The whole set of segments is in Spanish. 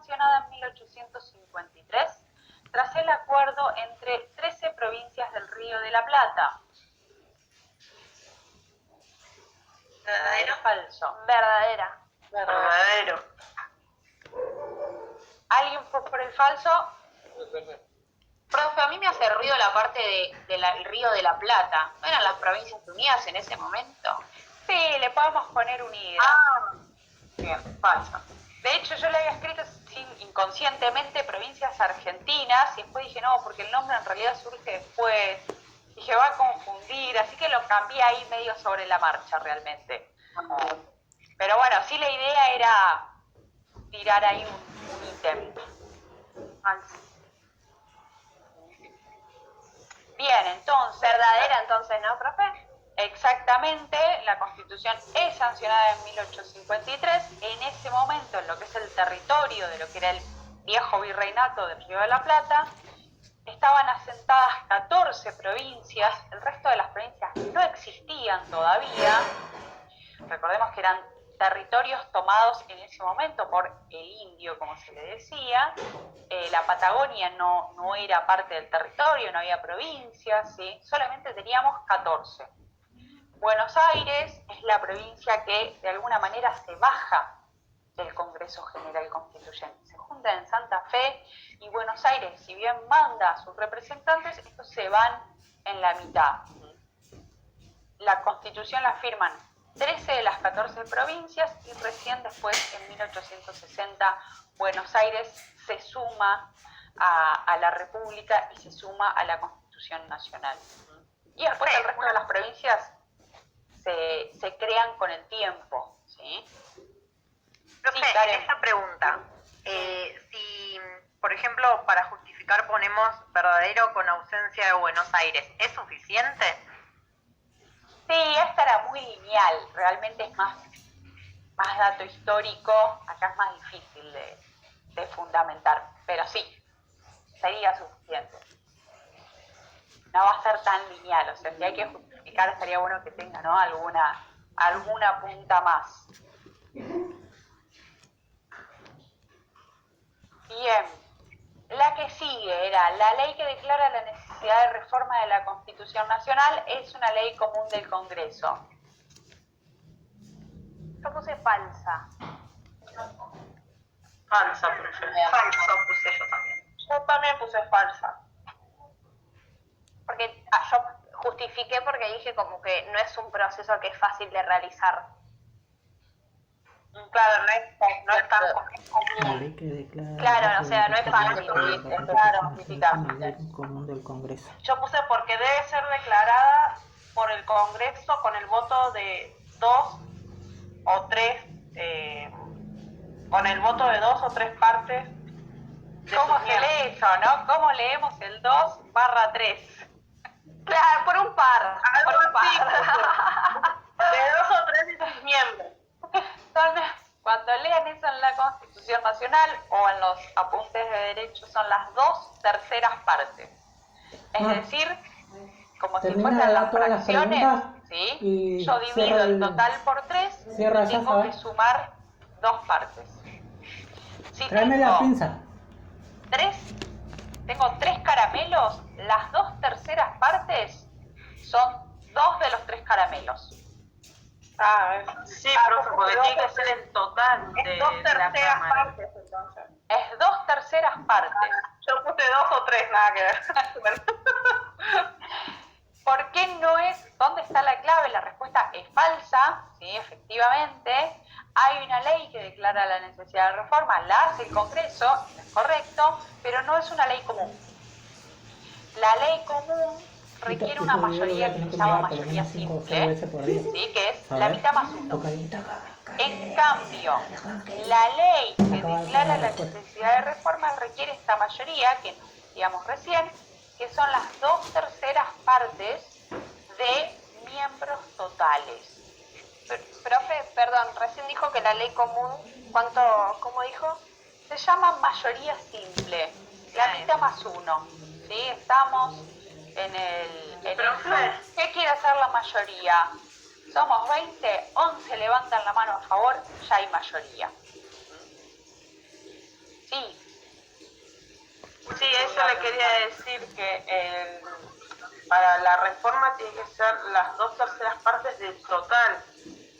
sancionada en 1853 tras el acuerdo entre 13 provincias del Río de la Plata. ¿Verdadero? Falso. Verdadera. Verdadero. ¿Alguien fue por el falso? Profe, a mí me hace ruido la parte del Río de la Plata. ¿No eran las Provincias Unidas en ese momento? Sí, le podemos poner unida. Bien, falso. De hecho, yo le había escrito inconscientemente Provincias Argentinas y después dije, no, porque el nombre en realidad surge después. Dije, va a confundir, así que lo cambié ahí medio sobre la marcha realmente. Pero bueno, sí, la idea era tirar ahí un ítem. Bien, entonces... Verdadera entonces, ¿no, profe? Exactamente, la Constitución es sancionada en 1853. En ese momento, en lo que es el territorio de lo que era el viejo virreinato del Río de la Plata, estaban asentadas 14 provincias, el resto de las provincias no existían todavía. Recordemos que eran territorios tomados en ese momento por el indio, como se le decía. La Patagonia no era parte del territorio, no había provincias, ¿sí? Solamente teníamos 14. Buenos Aires es la provincia que de alguna manera se baja del Congreso General Constituyente. Se junta en Santa Fe y Buenos Aires, si bien manda a sus representantes, estos se van en la mitad. La Constitución la firman 13 de las 14 provincias y recién después, en 1860, Buenos Aires se suma a la República y se suma a la Constitución Nacional. Y después el resto de las provincias se crean con el tiempo, ¿sí? Profe, Sí, en esta pregunta, si, por ejemplo, para justificar ponemos verdadero con ausencia de Buenos Aires, ¿es suficiente? Sí, esta era muy lineal, realmente es más dato histórico, acá es más difícil de fundamentar, pero sí, sería suficiente. No va a ser tan lineal, o sea, si hay que justificar estaría bueno que tenga, ¿no?, alguna punta más. Bien, la que sigue era la ley que declara la necesidad de reforma de la Constitución Nacional es una ley común del Congreso. Yo puse falsa. Falsa, profe. Falso puse yo también. Yo también puse falsa. Porque yo justifiqué porque dije como que no es un proceso que es fácil de realizar. Claro, no es tan común. Claro, o sea, no es fácil. Claro, justificable. Común del Congreso. Yo puse porque debe ser declarada por el Congreso con el voto de 2 o 3, con el voto de 2 o 3 partes. ¿Cómo se lee eso, no? ¿Cómo leemos el 2/3? Claro, por un par. Algo Por un así, par. de 2 o 3 de sus miembros. Cuando lean eso en la Constitución Nacional o en los apuntes de derecho, son las 2/3 partes. Es decir, como si fueran las fracciones, ¿sí? Yo divido el total por 3 y tengo que sumar 2 partes. Si Tráeme la pinza. tengo 3 caramelos, las 2/3 partes son 2 de los 3 caramelos. Sí, profe, porque tiene que ser el total de 2/3 partes, entonces. Es 2/3 partes. Yo puse 2 o 3, nada que ver. ¿Por qué no es? ¿Dónde está la clave? La respuesta es falsa, sí, efectivamente. Hay una ley que declara la necesidad de reforma, la hace el Congreso, es correcto, pero no es una ley común. La ley común requiere una mayoría que se llama mayoría simple, ¿sí?, que es la mitad más uno. En cambio, la ley que declara la necesidad de reforma requiere esta mayoría, que nos decíamos recién, que son las 2/3 partes de miembros totales. Profe, perdón, recién dijo que la ley común, ¿cómo dijo? Se llama mayoría simple, la mitad más uno, ¿sí? Estamos en el ¿qué quiere hacer la mayoría? Somos 20, 11 levantan la mano a favor, ya hay mayoría. Sí, quería decir que para la reforma tiene que ser las 2/3 del total,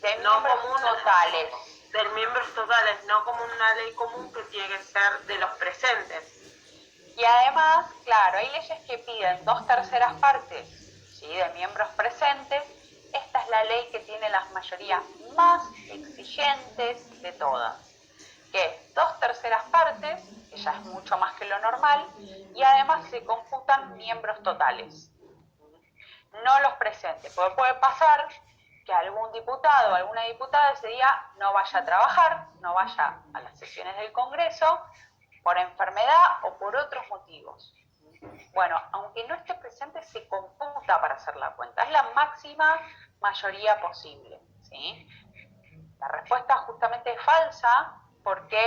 De no miembros como totales. de miembros totales, no como una ley común que tiene que ser de los presentes. Y además, claro, hay leyes que piden 2/3 ¿sí? de miembros presentes. Esta es la ley que tiene las mayorías más exigentes de todas, que es 2/3, que ya es mucho más que lo normal, y además se computan miembros totales, no los presentes, porque puede pasar que algún diputado o alguna diputada ese día no vaya a trabajar, no vaya a las sesiones del Congreso, por enfermedad o por otros motivos. Bueno, aunque no esté presente, se computa para hacer la cuenta. Es la máxima mayoría posible, ¿sí? La respuesta justamente es falsa porque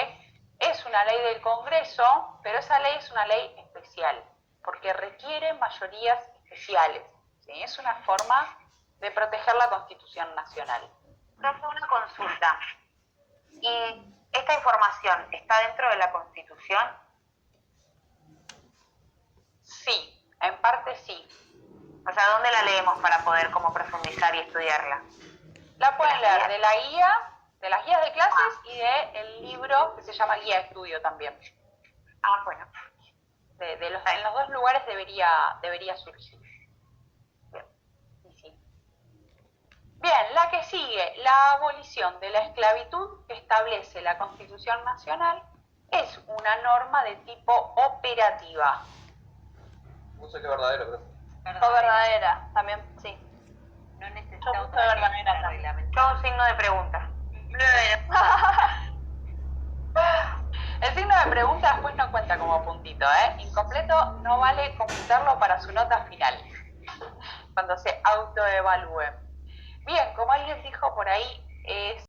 es una ley del Congreso, pero esa ley es una ley especial, porque requiere mayorías especiales, ¿sí? Es una forma de proteger la Constitución Nacional. Profe, una consulta. ¿Y esta información está dentro de la Constitución? Sí, en parte sí. O sea, ¿dónde la leemos para poder como profundizar y estudiarla? La pueden ¿De las leer guías? de la guía, de las guías de clases y del libro que se llama Guía de Estudio también. Ah, bueno. En los dos lugares debería surgir. Bien. Y sí. Bien, la que sigue, la abolición de la esclavitud que establece la Constitución Nacional, es una norma de tipo operativa. No sé qué verdadero, pero. O verdadera, también, sí. No Yo necesita puse otra ley verdadera para acá. reglamentar. Yo un signo de pregunta. El signo de pregunta después no cuenta como puntito, ¿eh? Incompleto no vale computarlo para su nota final, cuando se autoevalúe. Bien, como alguien dijo por ahí, es